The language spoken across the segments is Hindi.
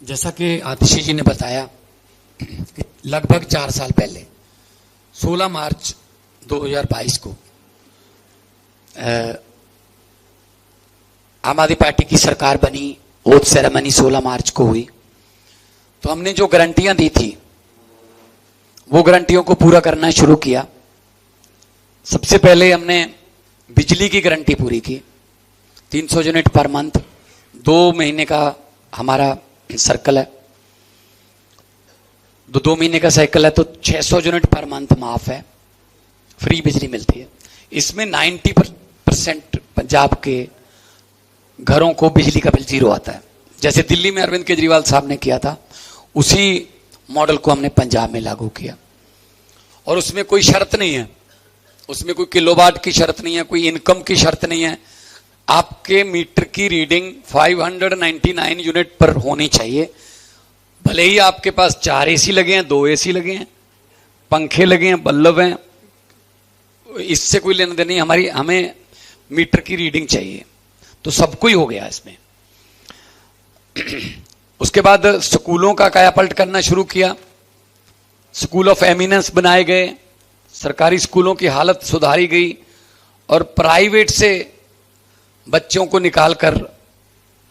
जैसा कि आतिशी जी ने बताया कि लगभग 4 साल पहले 16 मार्च 2022 को आम आदमी पार्टी की सरकार बनी। ओथ सेरेमनी 16 मार्च को हुई। तो हमने जो गारंटियां दी थी वो गारंटियों को पूरा करना शुरू किया। सबसे पहले हमने बिजली की गारंटी पूरी की। 300 यूनिट पर मंथ, 2 महीने का हमारा सर्कल है। 2 महीने का साइकिल है तो 600 यूनिट पर मंथ माफ है, फ्री बिजली मिलती है। इसमें 90% पंजाब के घरों को बिजली का बिल 0 आता है। जैसे दिल्ली में अरविंद केजरीवाल साहब ने किया था, उसी मॉडल को हमने पंजाब में लागू किया। और उसमें कोई शर्त नहीं है, उसमें कोई किलोवाट की शर्त नहीं है, कोई इनकम की शर्त नहीं है। आपके मीटर की रीडिंग 599 यूनिट पर होनी चाहिए। भले ही आपके पास 4 एसी लगे हैं, 2 एसी लगे हैं, पंखे लगे हैं, बल्ब हैं, इससे कोई लेना देना नहीं। हमें मीटर की रीडिंग चाहिए। तो सबको ही हो गया इसमें। उसके बाद स्कूलों का कायापलट करना शुरू किया। स्कूल ऑफ एमिनेंस बनाए गए, सरकारी स्कूलों की हालत सुधारी गई और प्राइवेट से बच्चों को निकालकर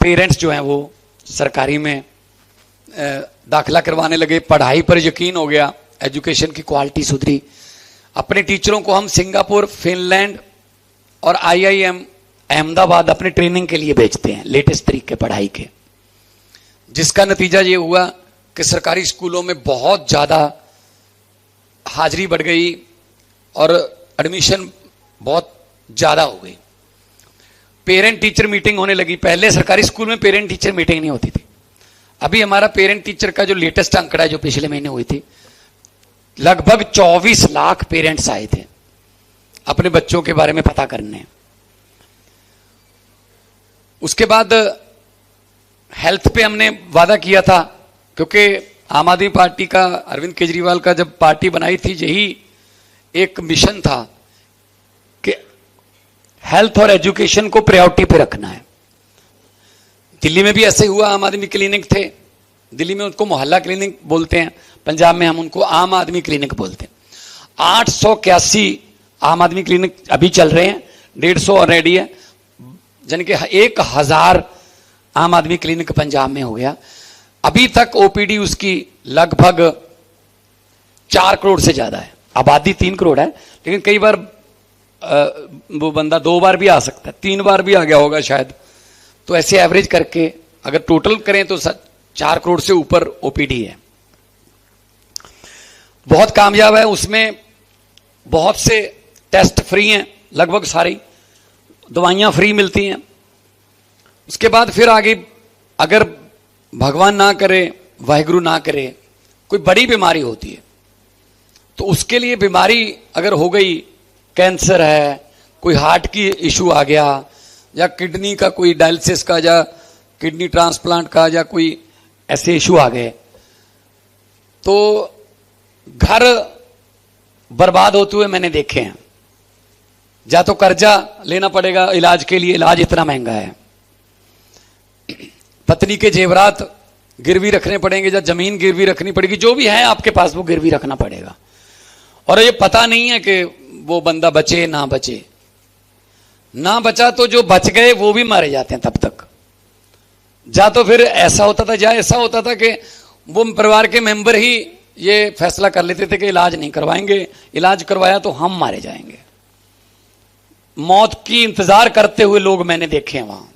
पेरेंट्स जो हैं वो सरकारी में दाखिला करवाने लगे। पढ़ाई पर यकीन हो गया, एजुकेशन की क्वालिटी सुधरी। अपने टीचरों को हम सिंगापुर, फिनलैंड और IIM अहमदाबाद अपने ट्रेनिंग के लिए भेजते हैं, लेटेस्ट तरीके पढ़ाई के। जिसका नतीजा ये हुआ कि सरकारी स्कूलों में बहुत ज़्यादा हाजिरी बढ़ गई और एडमिशन बहुत ज़्यादा हो गई। पेरेंट टीचर मीटिंग होने लगी। पहले सरकारी स्कूल में पेरेंट टीचर मीटिंग नहीं होती थी। अभी हमारा पेरेंट टीचर का जो लेटेस्ट आंकड़ा है, जो पिछले महीने हुई थी, लगभग 24 लाख पेरेंट्स आए थे अपने बच्चों के बारे में पता करने। उसके बाद हेल्थ पे हमने वादा किया था, क्योंकि आम आदमी पार्टी का, अरविंद केजरीवाल का जब पार्टी बनाई थी, यही एक मिशन था कि हेल्थ और एजुकेशन को प्रायोरिटी पे रखना है। दिल्ली में भी ऐसे हुआ। आम आदमी क्लिनिक थे, दिल्ली में उनको मोहल्ला क्लिनिक बोलते हैं, पंजाब में हम उनको आम आदमी क्लिनिक बोलते हैं। 881 आम आदमी क्लिनिक अभी चल रहे हैं, 150 ऑलरेडी है, यानी कि 1000 आम आदमी क्लिनिक पंजाब में हो गया। अभी तक OPD उसकी लगभग 4 करोड़ से ज्यादा है। आबादी 3 करोड़ है, लेकिन कई बार वो बंदा 2 बार भी आ सकता है, 3 बार भी आ गया होगा शायद। तो ऐसे एवरेज करके अगर टोटल करें तो 4 करोड़ से ऊपर OPD है। बहुत कामयाब है। उसमें बहुत से टेस्ट फ्री हैं, लगभग सारी दवाइयां फ्री मिलती हैं। उसके बाद फिर आगे अगर भगवान ना करे, वाहिगुरु ना करे, कोई बड़ी बीमारी होती है तो उसके लिए बीमारी अगर हो गई, कैंसर है, कोई हार्ट की इशू आ गया, या किडनी का कोई डायलिसिस का, या किडनी ट्रांसप्लांट का, या कोई ऐसे इशू आ गए, तो घर बर्बाद होते हुए मैंने देखे हैं। या तो कर्जा लेना पड़ेगा इलाज के लिए, इलाज इतना महंगा है, पत्नी के जेवरात गिरवी रखने पड़ेंगे, या जमीन गिरवी रखनी पड़ेगी, जो भी है आपके पास वो गिरवी रखना पड़ेगा। और ये पता नहीं है कि वो बंदा बचे ना बचे। ना बचा तो जो बच गए वो भी मारे जाते हैं तब तक। या तो फिर ऐसा होता था, या ऐसा होता था कि वो परिवार के मेंबर ही ये फैसला कर लेते थे कि इलाज नहीं करवाएंगे, इलाज करवाया तो हम मारे जाएंगे। मौत की इंतजार करते हुए लोग मैंने देखे हैं वहां,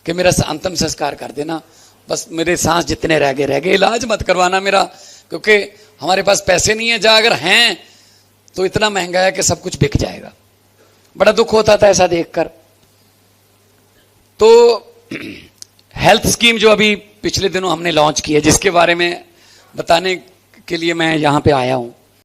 कि मेरा अंतिम संस्कार कर देना, बस मेरे सांस जितने रह गए, इलाज मत करवाना मेरा, क्योंकि हमारे पास पैसे नहीं है, या अगर हैं तो इतना महंगा है कि सब कुछ बिक जाएगा। बड़ा दुख होता था ऐसा देखकर। तो हेल्थ स्कीम जो अभी पिछले दिनों हमने लॉन्च की है, जिसके बारे में बताने के लिए मैं यहां पे आया हूं।